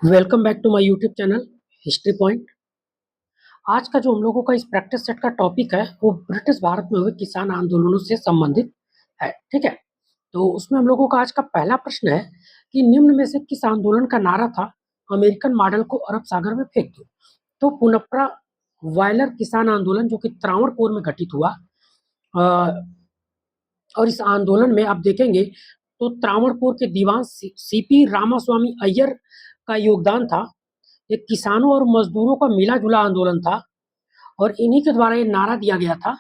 Welcome back to my YouTube channel history point. आज का जो हम लोगों का इस प्रैक्टिस सेट का टॉपिक है वो ब्रिटिश भारत में हुए किसान आंदोलनों से संबंधित है। ठीक है, तो उसमें हम लोगों का आज का पहला प्रश्न है कि निम्न में से किस आंदोलन का नारा था अमेरिकन मॉडल को अरब सागर में फेंक दो। तो पुनप्रा वायलर किसान आंदोलन जो कि त्रावणकोर में घटित हुआ, और इस आंदोलन में आप देखेंगे तो त्रावणकोर के दीवान सीपी रामास्वामी अय्यर का योगदान था। ये किसानों और मजदूरों का मिला जुला आंदोलन था और इन्हीं के द्वारा ये नारा दिया गया था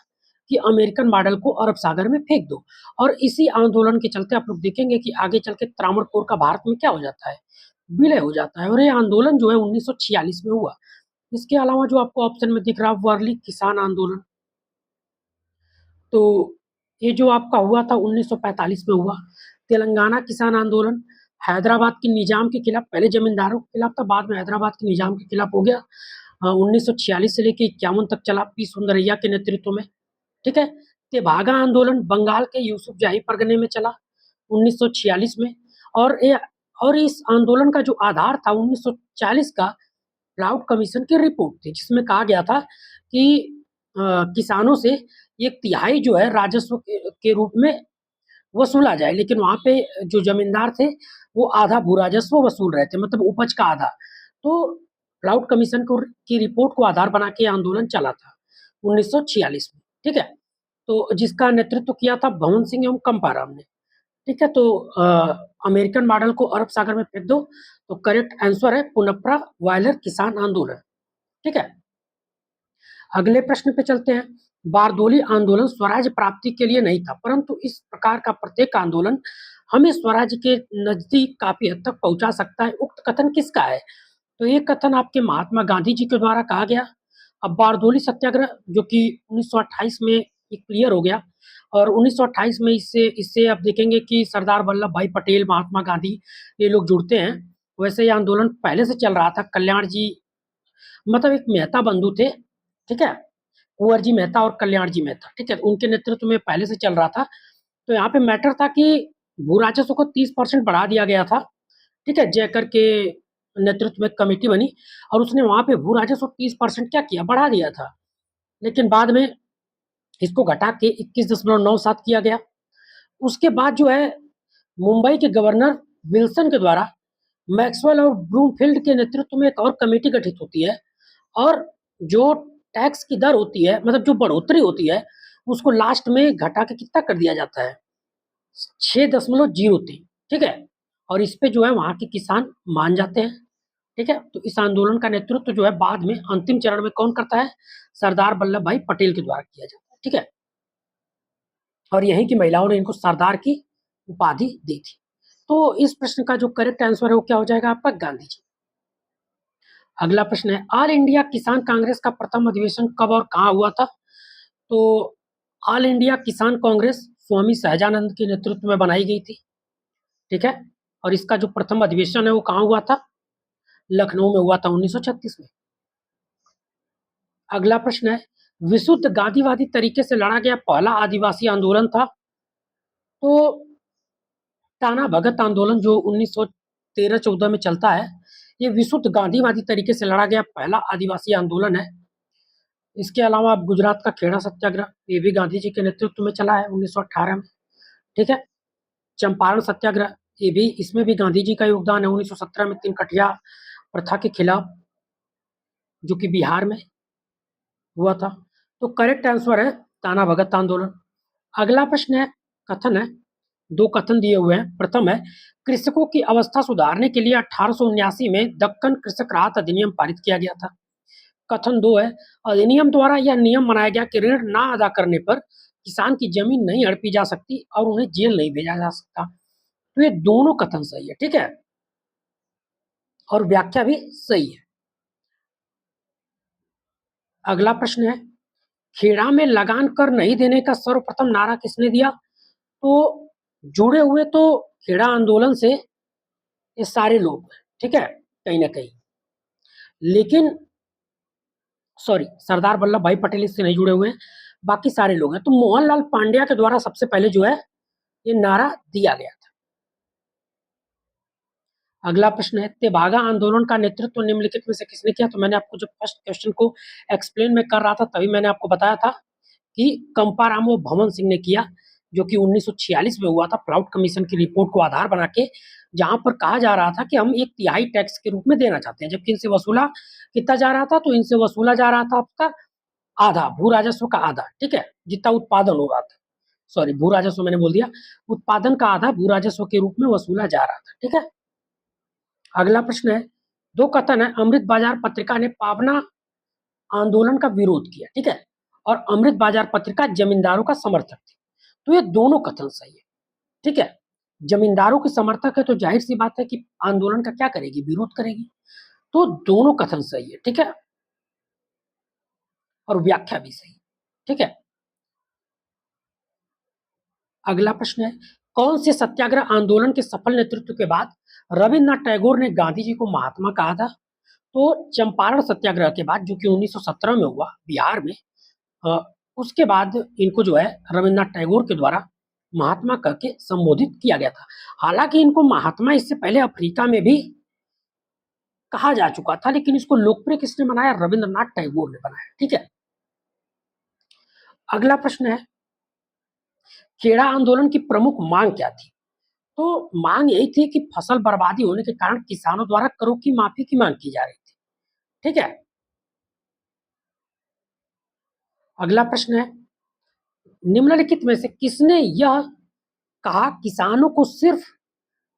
कि अमेरिकन मॉडल को अरब सागर में फेंक दो। और इसी आंदोलन के चलते आप लोग देखेंगे कि आगे चल के त्रावणकोर का भारत में क्या हो जाता है, विलय हो जाता है। और ये आंदोलन जो है 1946 में हुआ। इसके अलावा जो आपको ऑप्शन में दिख रहा है वर्ली किसान आंदोलन, तो ये जो आपका हुआ था 1945 में हुआ। तेलंगाना किसान आंदोलन हैदराबाद के निजाम के खिलाफ, पहले जमींदारों के खिलाफ था, बाद में हैदराबाद के निजाम के खिलाफ हो गया। 1946 से लेकर 51 तक चला पी सुंदरैया के नेतृत्व में। ठीक है, तेभागा आंदोलन बंगाल के यूसुफ जाही परगने में चला 1946 में। और ये और इस आंदोलन का जो आधार था 1940 का राउट कमीशन की रिपोर्ट थी, जिसमें कहा गया था कि किसानों से 1/3 जो है राजस्व के रूप में वसूला जाए, लेकिन वहां पे जो जमींदार थे वो आधा भू राजस्व वसूल रहे थे, मतलब उपज का आधा। तो राउट कमीशन को की रिपोर्ट को आधार बना के आंदोलन चला था 1946 में। ठीक है, तो जिसका नेतृत्व किया था भवन सिंह एवं कंपाराम ने। ठीक है, तो अमेरिकन मॉडल को अरब सागर में फेंक दो, तो करेक्ट आंसर है पुनप्रा वायलर किसान आंदोलन। ठीक है, अगले प्रश्न पे चलते हैं। बारदोली आंदोलन स्वराज्य प्राप्ति के लिए नहीं था, परंतु इस प्रकार का प्रत्येक आंदोलन हमें स्वराज्य के नजदीक काफी हद तक पहुंचा सकता है। उक्त कथन किसका है? तो ये कथन आपके महात्मा गांधी जी के द्वारा कहा गया। अब बारदोली सत्याग्रह जो कि 1928 में क्लियर हो गया, और 1928 में इससे इससे आप देखेंगे कि सरदार वल्लभ भाई पटेल, महात्मा गांधी, ये लोग जुड़ते हैं। वैसे ये आंदोलन पहले से चल रहा था। कल्याण जी, मतलब एक मेहता बंधु थे, ठीक है, कुंवर जी मेहता और कल्याण जी मेहता, ठीक है, उनके नेतृत्व में पहले से चल रहा था। तो यहाँ पे मैटर था कि भू राजस्व को 30% बढ़ा दिया गया था। ठीक है, जयकर के नेतृत्व में कमेटी बनी और उसने वहां पे भू राजस्व 30% क्या किया, बढ़ा दिया था। लेकिन बाद में इसको घटा के 21.97 किया गया। उसके बाद जो है मुंबई के गवर्नर विल्सन के द्वारा मैक्सवेल और ब्रूमफील्ड के नेतृत्व में एक और कमेटी गठित होती है, और जो टैक्स की दर होती है, मतलब जो बढ़ोतरी होती है, उसको लास्ट में घटा के कितना कर दिया जाता है, 6.03। ठीक है, और इस पे जो है वहां के किसान मान जाते हैं। ठीक है, तो इस आंदोलन का नेतृत्व जो है बाद में अंतिम चरण में कौन करता है? सरदार वल्लभ भाई पटेल के द्वारा किया जाता है। ठीक है, और यहीं की महिलाओं ने इनको सरदार की उपाधि दी थी। तो इस प्रश्न का जो करेक्ट आंसर है वो क्या हो जाएगा आपका? गांधी जी। अगला प्रश्न है ऑल इंडिया किसान कांग्रेस का प्रथम अधिवेशन कब और कहाँ हुआ था? तो ऑल इंडिया किसान कांग्रेस स्वामी सहजानंद के नेतृत्व में बनाई गई थी। ठीक है, और इसका जो प्रथम अधिवेशन है वो कहाँ हुआ था? लखनऊ में हुआ था 1936 में। अगला प्रश्न है विशुद्ध गांधीवादी तरीके से लड़ा गया पहला आदिवासी आंदोलन था? तो टाना भगत आंदोलन जो 1913-14 में चलता है, ये विशुद्ध गांधीवादी तरीके से लड़ा गया पहला आदिवासी आंदोलन है। इसके अलावा आप गुजरात का खेड़ा सत्याग्रह, ये भी गांधी जी के नेतृत्व में चला है 1918 में। ठीक है, चंपारण सत्याग्रह, ये भी, इसमें भी गांधी जी का योगदान है 1917 में तिनकटिया प्रथा के खिलाफ, जो कि बिहार में हुआ था। तो करेक्ट आंसर है ताना भगत आंदोलन। अगला प्रश्न है, कथन है, दो कथन दिए हुए हैं। प्रथम है कृषकों की अवस्था सुधारने के लिए 1879 में दक्कन कृषक राहत अधिनियम पारित किया गया था। कथन दो है अधिनियम द्वारा यह नियम बनाया गया कि ऋण ना अदा करने पर किसान की जमीन नहीं हड़पी जा सकती और उन्हें जेल नहीं भेजा जा सकता। तो ये दोनों कथन सही है। ठीक है, और व्याख्या भी सही है। अगला प्रश्न है खेड़ा में लगान कर नहीं देने का सर्वप्रथम नारा किसने दिया? तो जुड़े हुए तो खेड़ा आंदोलन से ये सारे लोग, ठीक है, कहीं ना कहीं, लेकिन सॉरी, सरदार वल्लभ भाई पटेल इससे नहीं जुड़े हुए हैं, बाकी सारे लोग हैं। तो मोहनलाल पांड्या के द्वारा सबसे पहले जो है ये नारा दिया गया था। अगला प्रश्न है, तेभागा आंदोलन का नेतृत्व निम्नलिखित में से किसने किया? तो मैंने आपको जब फर्स्ट क्वेश्चन को एक्सप्लेन में कर रहा था तभी मैंने आपको बताया था कि कंपारामो भवन सिंह ने किया, जो कि 1946 में हुआ था, प्लाउट कमीशन की रिपोर्ट को आधार बना के, जहां पर कहा जा रहा था कि हम एक तिहाई टैक्स के रूप में देना चाहते हैं, जबकि इनसे वसूला कितना जा रहा था? तो इनसे वसूला जा रहा था आपका आधा, भू राजस्व का आधा, ठीक है, जितना उत्पादन हो रहा था, सॉरी भू राजस्व मैंने बोल दिया, उत्पादन का आधा भू राजस्व के रूप में वसूला जा रहा था, ठीक है। अगला प्रश्न है, दो कथन है, अमृत बाजार पत्रिका ने पावना आंदोलन का विरोध किया, ठीक है, और अमृत बाजार पत्रिका जमींदारों का समर्थक थी। तो ये दोनों कथन सही है, ठीक है। जमींदारों के समर्थक है तो जाहिर सी बात है कि आंदोलन का क्या करेगी? विरोध करेगी। तो दोनों कथन सही है, ठीक है, और व्याख्या भी सही, ठीक है। अगला प्रश्न है, कौन से सत्याग्रह आंदोलन के सफल नेतृत्व के बाद रविन्द्रनाथ टैगोर ने गांधी जी को महात्मा कहा था? तो चंपारण सत्याग्रह के बाद, जो कि 1917 में हुआ बिहार में, उसके बाद इनको जो है रविन्द्रनाथ टैगोर के द्वारा महात्मा कह के संबोधित किया गया था। हालांकि इनको महात्मा इससे पहले अफ्रीका में भी कहा जा चुका था, लेकिन इसको लोकप्रिय किसने बनाया? रविन्द्रनाथ टैगोर ने बनाया, ठीक है। अगला प्रश्न है, खेड़ा आंदोलन की प्रमुख मांग क्या थी? तो मांग यही थी कि फसल बर्बादी होने के कारण किसानों द्वारा करों की माफी की मांग की जा रही थी, ठीक है। अगला प्रश्न है, निम्नलिखित में से किसने यह कहा किसानों को सिर्फ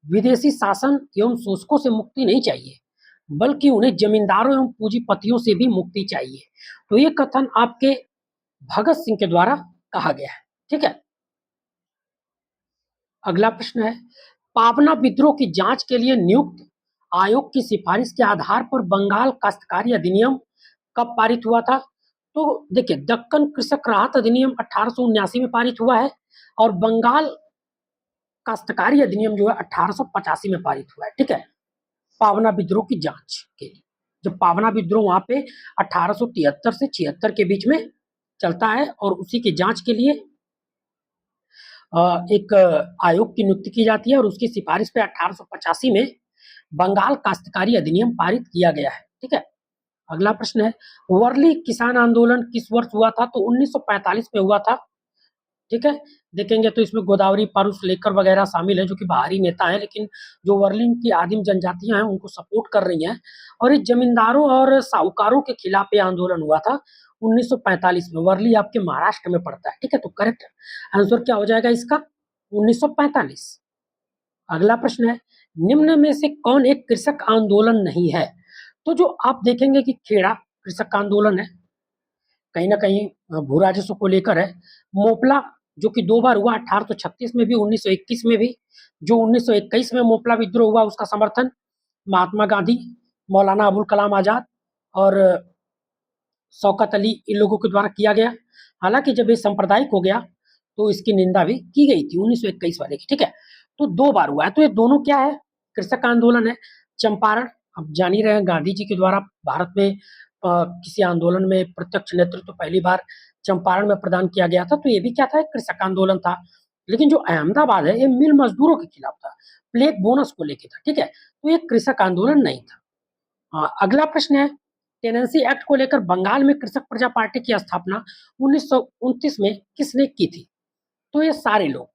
विदेशी शासन एवं शोषकों से मुक्ति नहीं चाहिए, बल्कि उन्हें जमींदारों एवं पूंजीपतियों से भी मुक्ति चाहिए? तो ये कथन आपके भगत सिंह के द्वारा कहा गया है, ठीक है। अगला प्रश्न है, पावना विद्रोह की जांच के लिए नियुक्त आयोग की सिफारिश के आधार पर बंगाल काश्तकारी अधिनियम कब पारित हुआ था? तो देखिए, दक्कन कृषक राहत अधिनियम 1879 में पारित हुआ है, और बंगाल काश्तकारी अधिनियम जो है 1885 में पारित हुआ है, ठीक है, पावना विद्रोह की जांच के लिए। जब पावना विद्रोह वहां पे 1873 से 76 के बीच में चलता है, और उसी की जांच के लिए एक आयोग की नियुक्ति की जाती है, और उसकी सिफारिश पे 1885 में बंगाल काश्तकारी अधिनियम पारित किया गया है, ठीक है। अगला प्रश्न है, वर्ली किसान आंदोलन किस वर्ष हुआ था? तो 1945 में हुआ था, ठीक है। देखेंगे तो इसमें गोदावरी पारुसलेकर वगैरह शामिल है, जो कि बाहरी नेता है, लेकिन जो वर्ली की आदिम जनजातियां हैं उनको सपोर्ट कर रही हैं, और ये जमींदारों और साहूकारों के खिलाफ ये आंदोलन हुआ था 1945 में। वर्ली आपके महाराष्ट्र में पड़ता है, ठीक है, तो करेक्ट आंसर क्या हो जाएगा इसका? 1945। अगला प्रश्न है, निम्न में से कौन एक कृषक आंदोलन नहीं है? तो जो आप देखेंगे कि खेड़ा कृषक आंदोलन है, कहीं ना कहीं भू राजस्व को लेकर है। मोपला, जो कि दो बार हुआ, 1836 में भी, 1921 में भी। जो 1921 में मोपला विद्रोह हुआ उसका समर्थन महात्मा गांधी, मौलाना अबुल कलाम आजाद और शौकत अली, इन लोगों के द्वारा किया गया। हालांकि जब ये सांप्रदायिक हो गया तो इसकी निंदा भी की गई थी 1921 वाले की, ठीक है। तो दो बार हुआ है, तो ये दोनों क्या है? कृषक आंदोलन है। चंपारण, अब जान ही रहे हैं, गांधी जी के द्वारा भारत में किसी आंदोलन में प्रत्यक्ष नेतृत्व पहली बार चंपारण में प्रदान किया गया था, तो ये भी क्या था? एक कृषक आंदोलन था। लेकिन जो अहमदाबाद है, ये मिल मजदूरों के खिलाफ था, प्लेग बोनस को लेकर था, ठीक है, तो ये कृषक आंदोलन नहीं था। अगला प्रश्न है, टेनेंसी एक्ट को लेकर बंगाल में कृषक प्रजा पार्टी की स्थापना 1929 में किसने की थी? तो ये सारे लोग,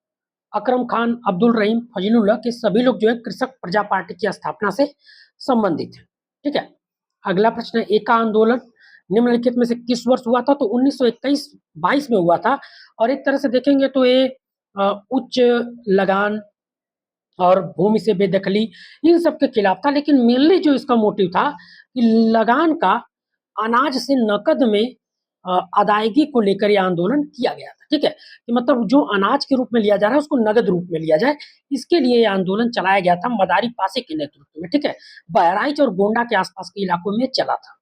अकरम खान, अब्दुल रहीम, फजीलुल्लाह के सभी लोग जो है कृषक प्रजा पार्टी की स्थापना से संबंधित है, ठीक है। अगला प्रश्न है, एका आंदोलन निम्नलिखित में से किस वर्ष हुआ था? तो 1921-22 में हुआ था, और एक तरह से देखेंगे तो ये उच्च लगान और भूमि से बेदखली, इन सब के खिलाफ था। लेकिन मेनली जो इसका मोटिव था कि लगान का अनाज से नकद में अदायगी को लेकर यह आंदोलन किया गया था, ठीक है, कि मतलब जो अनाज के रूप में लिया जा रहा है उसको नगद रूप में लिया जाए, इसके लिए यह आंदोलन चलाया गया था मदारी पासे के नेतृत्व में, ठीक है। बहराइच और गोंडा के आसपास के इलाकों में चला था।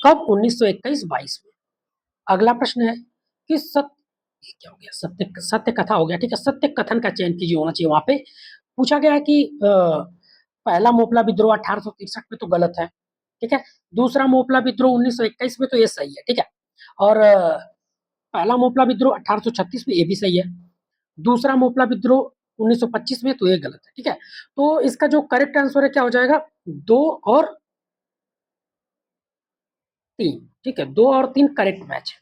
कब? 1921-22 में। अगला प्रश्न है कि क्या हो गया? सत्य कथा हो गया, ठीक है, सत्य कथन का चयन कीजिए, होना चाहिए वहां पे। पूछा गया है कि पहला मोपला विद्रोह 1863 में, तो गलत है, ठीक है। दूसरा मोपला विद्रोह 1921 में, तो ये सही है, ठीक है। और पहला मोपला विद्रोह 1836 में, ये भी सही है। दूसरा मोपला विद्रोह 1925 में, तो ये गलत है, ठीक है। तो इसका जो करेक्ट आंसर है क्या हो जाएगा, 2 और 3, ठीक है, 2 और 3 करेक्ट मैच है।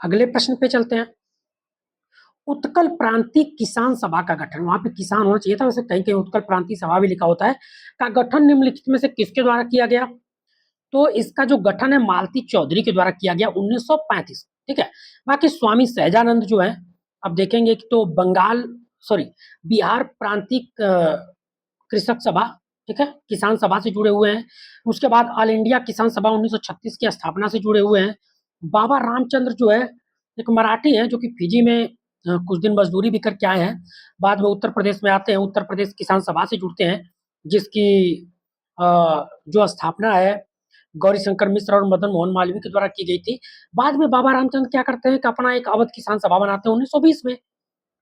अगले प्रश्न पे चलते हैं। उत्कल प्रांतीय किसान सभा का गठन, वहां पे किसान होना चाहिए था, वैसे कहीं कहीं उत्कल प्रांतीय सभा भी लिखा होता है, का गठन निम्नलिखित में से किसके द्वारा किया गया। तो इसका जो गठन है मालती चौधरी के द्वारा किया गया 1935, ठीक है। बाकी स्वामी सहजानंद जो है, अब देखेंगे कि तो बंगाल, सॉरी, बिहार प्रांतीय कृषक सभा, ठीक है, किसान सभा से जुड़े हुए हैं। उसके बाद ऑल इंडिया किसान सभा 1936 की स्थापना से जुड़े हुए हैं। बाबा रामचंद्र जो है एक मराठी है, जो कि फिजी में कुछ दिन मजदूरी भी करके आए हैं, बाद में उत्तर प्रदेश में आते हैं, उत्तर प्रदेश किसान सभा से जुड़ते हैं, जिसकी जो स्थापना है गौरीशंकर मिश्र और मदन मोहन मालवीय के द्वारा की गई थी। बाद में बाबा रामचंद्र क्या करते हैं कि अपना एक अवध किसान सभा बनाते हैं 1920 में,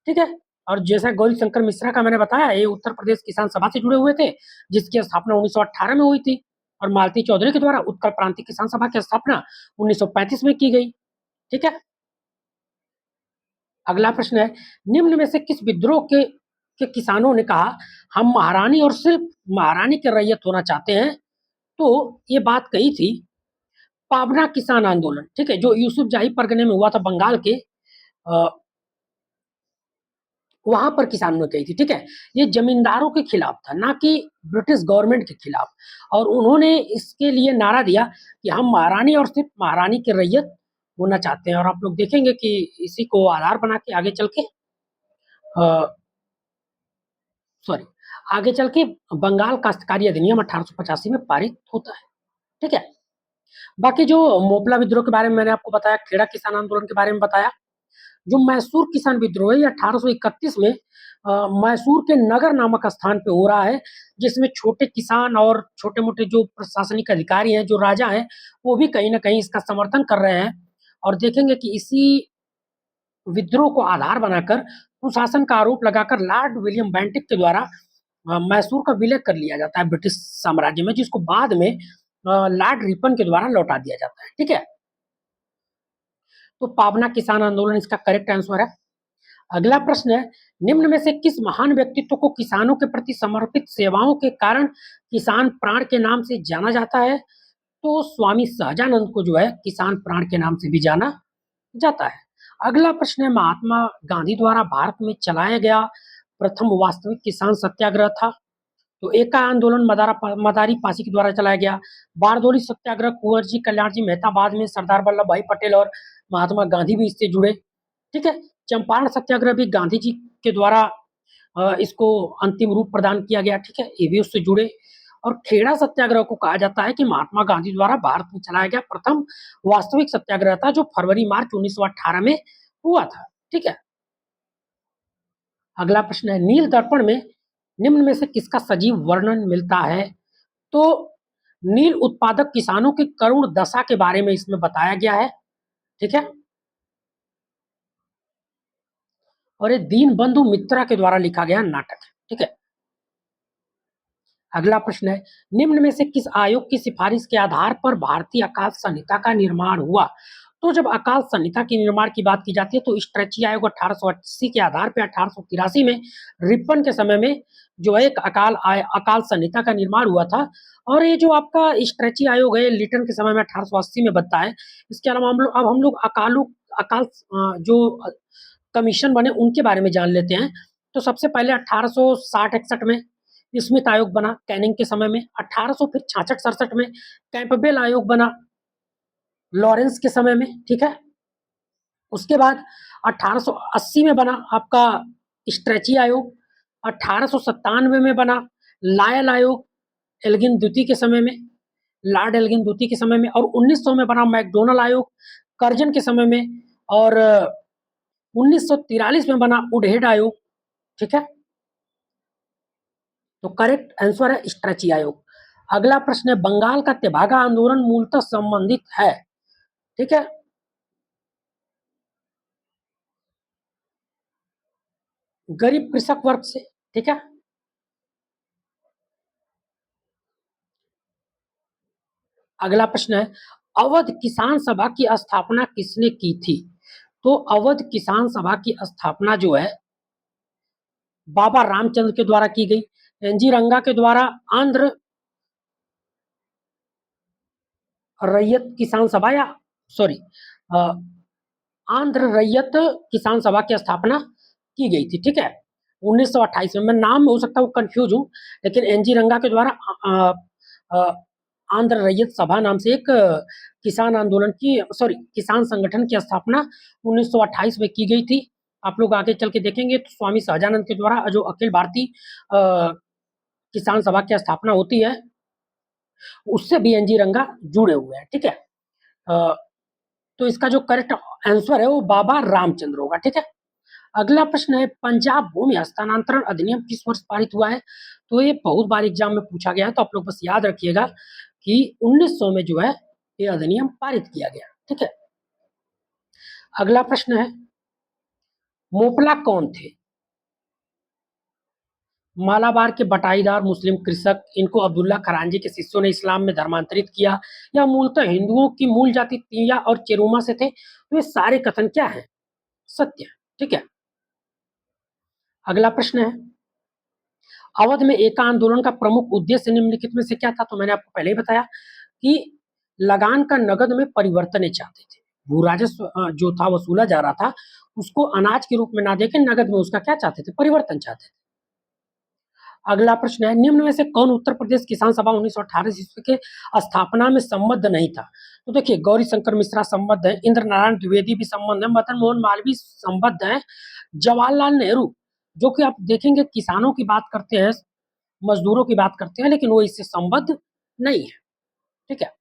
ठीक है। और जैसा गौरीशंकर मिश्रा का मैंने बताया, ये उत्तर प्रदेश किसान सभा से जुड़े हुए थे, जिसकी स्थापना 1918 में हुई थी, और मालती चौधरी के द्वारा उत्कल प्रांतीय किसान सभा की स्थापना 1935 में की गई, ठीक है। अगला प्रश्न है, निम्न में से किस विद्रोह के किसानों ने कहा हम महारानी और सिर्फ महारानी के रैयत होना चाहते हैं। तो ये बात कही थी पावना किसान आंदोलन, ठीक है, जो यूसुफ जाही परगने में हुआ था बंगाल के, वहां पर किसानों ने कही थी, ठीक है। ये जमींदारों के खिलाफ था, ना कि ब्रिटिश गवर्नमेंट के खिलाफ, और उन्होंने इसके लिए नारा दिया कि हम महारानी और सिर्फ महारानी की रैयत होना चाहते हैं। और आप लोग देखेंगे कि इसी को आधार बना के आगे चल के सॉरी आगे चल के बंगाल काश्तकारी अधिनियम 1885 में पारित होता है, ठीक है। बाकी जो मोपला विद्रोह के बारे में मैंने आपको बताया, खेड़ा किसान आंदोलन के बारे में बताया, जो मैसूर किसान विद्रोह है, 1831 में मैसूर के नगर नामक स्थान पे हो रहा है, जिसमें छोटे किसान और छोटे मोटे जो प्रशासनिक अधिकारी हैं, जो राजा हैं, वो भी कहीं ना कहीं इसका समर्थन कर रहे हैं। और देखेंगे कि इसी विद्रोह को आधार बनाकर कुशासन का आरोप लगाकर लॉर्ड विलियम बेंटिक के द्वारा मैसूर का विलय कर लिया जाता है ब्रिटिश साम्राज्य में, जिसको बाद में लॉर्ड रिपन के द्वारा लौटा दिया जाता है, ठीक है। तो पावना किसान आंदोलन इसका करेक्ट आंसर है। अगला प्रश्न है, निम्न में से किस महान व्यक्तित्व को किसानों के प्रति समर्पित सेवाओं के कारण किसान प्राण के नाम से जाना जाता है। तो स्वामी सहजानंद को जो है किसान प्राण के नाम से भी जाना जाता है। अगला प्रश्न है, महात्मा गांधी द्वारा भारत में चलाया गया प्रथम वास्तविक किसान सत्याग्रह था। तो एका आंदोलन मदारी पासी के द्वारा चलाया गया। बारदोली सत्याग्रह कुंवर जी कल्याण जी मेहता, बाद में सरदार वल्लभ भाई पटेल और महात्मा गांधी भी इससे जुड़े, ठीक है। चंपारण सत्याग्रह भी गांधी जी के द्वारा इसको अंतिम रूप प्रदान किया गया, ठीक है, ये भी उससे जुड़े। और खेड़ा सत्याग्रह को कहा जाता है कि महात्मा गांधी द्वारा भारत में चलाया गया प्रथम वास्तविक सत्याग्रह था, जो फरवरी मार्च 1918 में हुआ था, ठीक है। अगला प्रश्न है, नील दर्पण में निम्न में से किसका सजीव वर्णन मिलता है। तो नील उत्पादक किसानों की करुण दशा के बारे में इसमें बताया गया है, ठीक है। और ये दीनबंधु मित्रा के द्वारा लिखा गया नाटक है, ठीक है। अगला प्रश्न है, निम्न में से किस आयोग की सिफारिश के आधार पर भारतीय अकाल संहिता का निर्माण हुआ। तो जब अकाल संहिता के निर्माण की बात की जाती है, तो स्ट्रेची आयोग 1880 के आधार पर 1883 में रिपन के समय में जो है एक अकाल संहिता का निर्माण हुआ था। और ये जो आपका स्ट्रेची आयोग है, लिटन के समय में 1880 में बनता है। इसके अलावा हम लोग अकाल जो कमीशन बने उनके बारे में जान लेते हैं। तो सबसे पहले 1860-61 में स्मिथ आयोग बना कैनिंग के समय में। 1800 फिर 66-67 में कैंपबेल आयोग बना लॉरेंस के समय में, ठीक है। उसके बाद 1880 में बना आपका स्ट्रेची आयोग। 1897 में बना लायल आयोग एल्गिन द्वितीय के समय में, लॉर्ड एल्गिन द्वितीय के समय में। और 1900 में बना मैकडोनल आयोग कर्जन के समय में। और 1943 में बना उडहेड आयोग, ठीक है। तो करेक्ट आंसर है स्ट्रेची आयोग। अगला प्रश्न है, बंगाल का तेभागा आंदोलन मूलतः संबंधित है, ठीक है। गरीब कृषक वर्ग से, ठीक है। अगला प्रश्न है, अवध किसान सभा की स्थापना किसने की थी। तो अवध किसान सभा की स्थापना जो है बाबा रामचंद्र के द्वारा की गई। एनजी रंगा के द्वारा आंध्र रैयत किसान सभा या सॉरी आंध्र रैयत किसान सभा की स्थापना की गई थी। ठीक है, 1928 में। मैं नाम हो सकता है वो कंफ्यूज हूँ, लेकिन एनजी रंगा के द्वारा आंध्र रैयत सभा नाम से एक किसान आंदोलन की किसान संगठन की स्थापना 1928 में की गई थी। आप लोग आगे चल के देखेंगे तो स्वामी सहजानंद के द्वारा जो अखिल भारतीय किसान सभा की स्थापना होती है, उससे भी एनजी रंगा जुड़े हुए हैं। ठीक है, तो इसका जो करेक्ट आंसर है वो बाबा रामचंद्र होगा। ठीक है, अगला प्रश्न है, पंजाब भूमि हस्तांतरण अधिनियम किस वर्ष पारित हुआ है? तो ये बहुत बार एग्जाम में पूछा गया है, तो आप लोग बस याद रखिएगा कि 1900 में जो है ये अधिनियम पारित किया गया। ठीक है, अगला प्रश्न है, मोपला कौन थे? मालाबार के बटाईदार मुस्लिम कृषक, इनको अब्दुल्ला खरांजी के शिष्यों ने इस्लाम में धर्मांतरित किया, या मूलतः हिंदुओं की मूल जाति तिया और चेरुमा से थे? तो ये सारे कथन क्या है? सत्य। ठीक है, अगला प्रश्न है, अवध में एका आंदोलन का प्रमुख उद्देश्य निम्नलिखित में से क्या था? तो मैंने आपको पहले ही बताया कि लगान का नगद में परिवर्तन चाहते थे। भू राजस्व जो था वसूला जा रहा था, उसको अनाज के रूप में ना देकर नगद में उसका क्या चाहते थे? परिवर्तन चाहते थे। अगला प्रश्न है, निम्न में से कौन उत्तर प्रदेश किसान सभा 1918 ईस्वी के स्थापना में संबद्ध नहीं था? तो देखिए, गौरी शंकर मिश्रा संबद्ध है, इंद्र नारायण द्विवेदी भी संबद्ध है, मदन मोहन मालवीय संबद्ध है, जवाहरलाल नेहरू जो कि आप देखेंगे किसानों की बात करते हैं, मजदूरों की बात करते हैं, लेकिन वो इससे संबद्ध नहीं है। ठीक है,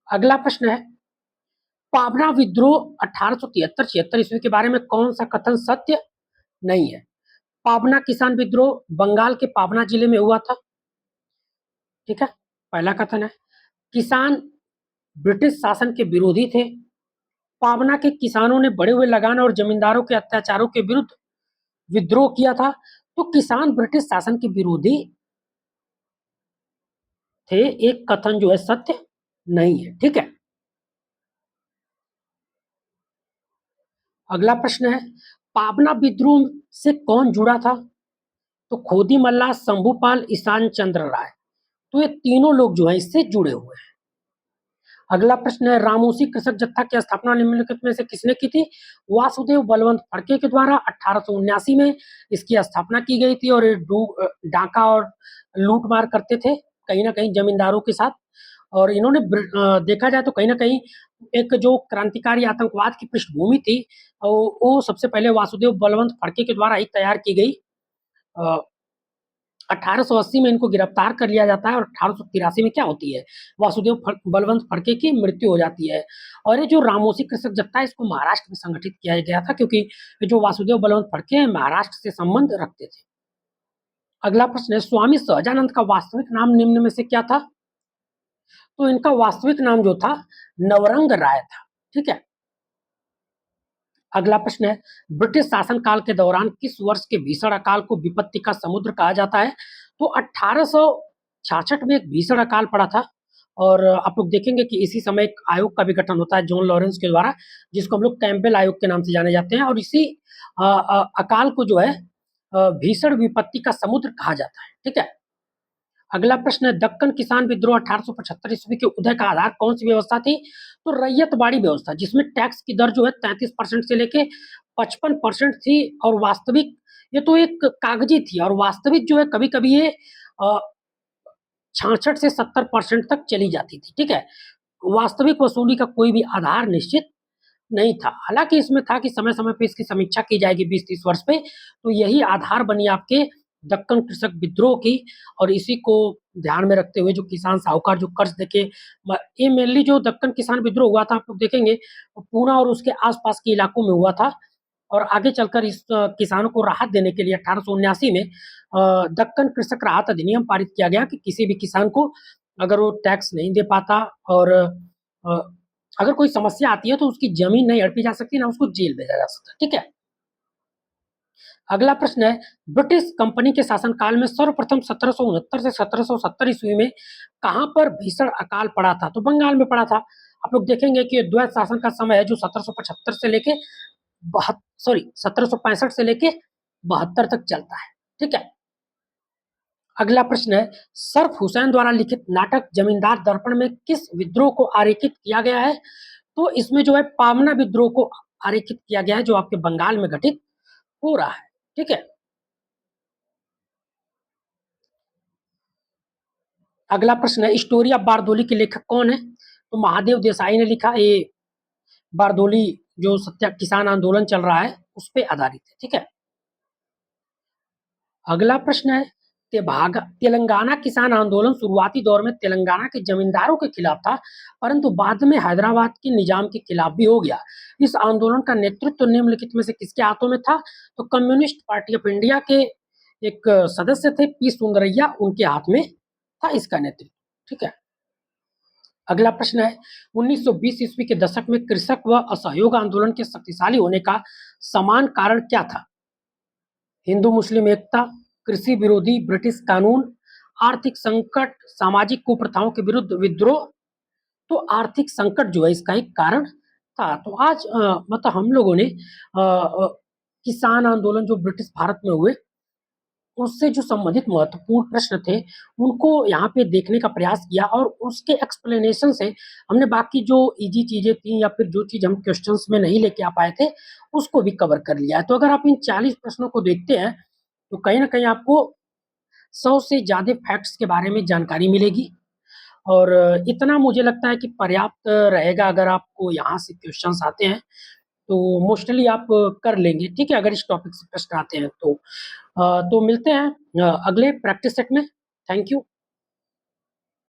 अगला प्रश्न है, पाबना विद्रोह 1873-76 ईस्वी के बारे में कौन सा कथन सत्य नहीं है? पाबना किसान विद्रोह बंगाल के पाबना जिले में हुआ था। ठीक है, पहला कथन है। किसान ब्रिटिश शासन के विरोधी थे। पाबना के किसानों ने बढ़े हुए लगान और जमींदारों के अत्याचारों के विरुद्ध विद्रोह किया था। तो किसान ब्रिटिश शासन के विरोधी थे, एक कथन जो है सत्य नहीं है। ठीक है, अगला प्रश्न है, पाबना विद्रोह से कौन जुड़ा था? तो खोदी मल्ला, शंभूपाल, ईशान चंद्र राय। तो ये तीनों लोग जो है इससे जुड़े हुए हैं। अगला प्रश्न है, रामोसी कृषक जत्था की स्थापना निम्नलिखित में से किसने की थी? वासुदेव बलवंत फड़के के द्वारा 1879 में इसकी स्थापना की गई थी, और ये डाका और लूटमार करते थे कहीं ना कहीं जमींदारों के साथ। और इन्होंने देखा जाए तो कहीं ना कहीं एक जो क्रांतिकारी आतंकवाद की पृष्ठभूमि थी, वो सबसे पहले वासुदेव बलवंत फड़के के द्वारा ही तैयार की गई। 1880 में इनको गिरफ्तार कर लिया जाता है, और 1883 में क्या होती है, वासुदेव बलवंत फड़के की मृत्यु हो जाती है। और ये जो रामोसी कृषक जत्था है, इसको महाराष्ट्र में संगठित किया गया था, क्योंकि जो वासुदेव बलवंत फड़के हैं महाराष्ट्र से संबंध रखते थे। अगला प्रश्न है, स्वामी सहजानंद का वास्तविक नाम निम्न में से क्या था? तो इनका वास्तविक नाम जो था नवरंग राय था। ठीक है, अगला प्रश्न है, ब्रिटिश शासनकाल के दौरान किस वर्ष के भीषण अकाल को विपत्ति का समुद्र कहा जाता है? तो 1866 में एक भीषण अकाल पड़ा था, और आप लोग देखेंगे कि इसी समय एक आयोग का भी गठन होता है जॉन लॉरेंस के द्वारा, जिसको हम लोग कैंपबेल आयोग के नाम से जाने जाते हैं, और इसी अकाल को जो है भीषण विपत्ति का समुद्र कहा जाता है। ठीक है, अगला प्रश्न है, दक्कन किसान विद्रोह 1875 ईस्वी के उदय का आधार कौन सी व्यवस्था थी? तो रैयतवाड़ी व्यवस्था, जिसमें टैक्स की दर जो है 33% से लेके 55% थी, और वास्तविक ये तो एक कागजी थी, और वास्तविक जो है कभी कभी ये 66 से 70% तक चली जाती थी। ठीक है, वास्तविक वसूली का कोई भी आधार निश्चित नहीं था। हालांकि इसमें था कि समय समय पे इसकी समीक्षा की जाएगी 20-30 वर्ष पे, तो यही आधार बनी आपके दक्कन कृषक विद्रोह की। और इसी को ध्यान में रखते हुए जो किसान साहूकार जो कर्ज देके, ये मेनली जो दक्कन किसान विद्रोह हुआ था, आप लोग देखेंगे पूना और उसके आसपास के इलाकों में हुआ था। और आगे चलकर इस किसानों को राहत देने के लिए 1879 में दक्कन कृषक राहत अधिनियम पारित किया गया, कि किसी भी किसान को अगर वो टैक्स नहीं दे पाता, और अगर कोई समस्या आती है, तो उसकी जमीन नहीं हड़पी जा सकती, ना उसको जेल भेजा जा सकता। ठीक है, अगला प्रश्न है, ब्रिटिश कंपनी के शासनकाल में सर्वप्रथम 1769 से 1770 ईस्वी में कहां पर भीषण अकाल पड़ा था? तो बंगाल में पड़ा था। आप लोग देखेंगे कि द्वैत शासन का समय है, जो 1775 से लेके 1765 से लेके 72 तक चलता है। ठीक है। अगला प्रश्न है, सर्फ हुसैन द्वारा लिखित नाटक जमींदार दर्पण में किस विद्रोह को आरेखित किया गया है? तो इसमें जो है पावना विद्रोह को आरेखित किया गया है, जो आपके बंगाल में घटित हो रहा है। ठीक है। अगला प्रश्न है, स्टोरी ऑफ बारदोली के लेखक कौन है? तो महादेव देसाई ने लिखा। ये बारदोली जो सत्या किसान आंदोलन चल रहा है उस पर आधारित है। ठीक है। अगला प्रश्न है, तेलंगाना किसान आंदोलन शुरुआती दौर में तेलंगाना के जमींदारों के खिलाफ था, परंतु बाद में हैदराबाद के निजाम के खिलाफ भी हो गया। इस आंदोलन का नेतृत्व निम्नलिखित में से किसके हाथों में था? तो कम्युनिस्ट पार्टी ऑफ इंडिया के एक सदस्य थे पी सुंदरैया, उनके हाथ में था इसका नेतृत्व। ठीक है। अगला प्रश्न है, 1920 ईस्वी के दशक में कृषक व असहयोग आंदोलन के शक्तिशाली होने का समान कारण क्या था? हिंदू मुस्लिम एकता, कृषि विरोधी ब्रिटिश कानून, आर्थिक संकट, सामाजिक कुप्रथाओं के विरुद्ध विद्रोह। तो आर्थिक संकट जो है इसका एक कारण था। तो आज मतलब हम लोगों ने किसान आंदोलन जो ब्रिटिश भारत में हुए उससे जो संबंधित महत्वपूर्ण प्रश्न थे उनको यहाँ पे देखने का प्रयास किया, और उसके एक्सप्लेनेशन से हमने बाकी जो इजी चीजें थी या फिर जो चीज हम क्वेश्चंस में नहीं लेके आ पाए थे उसको भी कवर कर लिया है। तो अगर आप इन 40 प्रश्नों को देखते हैं तो कहीं ना कहीं आपको 100 से ज्यादा फैक्ट्स के बारे में जानकारी मिलेगी, और इतना मुझे लगता है कि पर्याप्त रहेगा। अगर आपको यहाँ से क्वेश्चंस आते हैं तो मोस्टली आप कर लेंगे। ठीक है, अगर इस टॉपिक से प्रश्न आते हैं तो मिलते हैं अगले प्रैक्टिस सेट में। Thank you.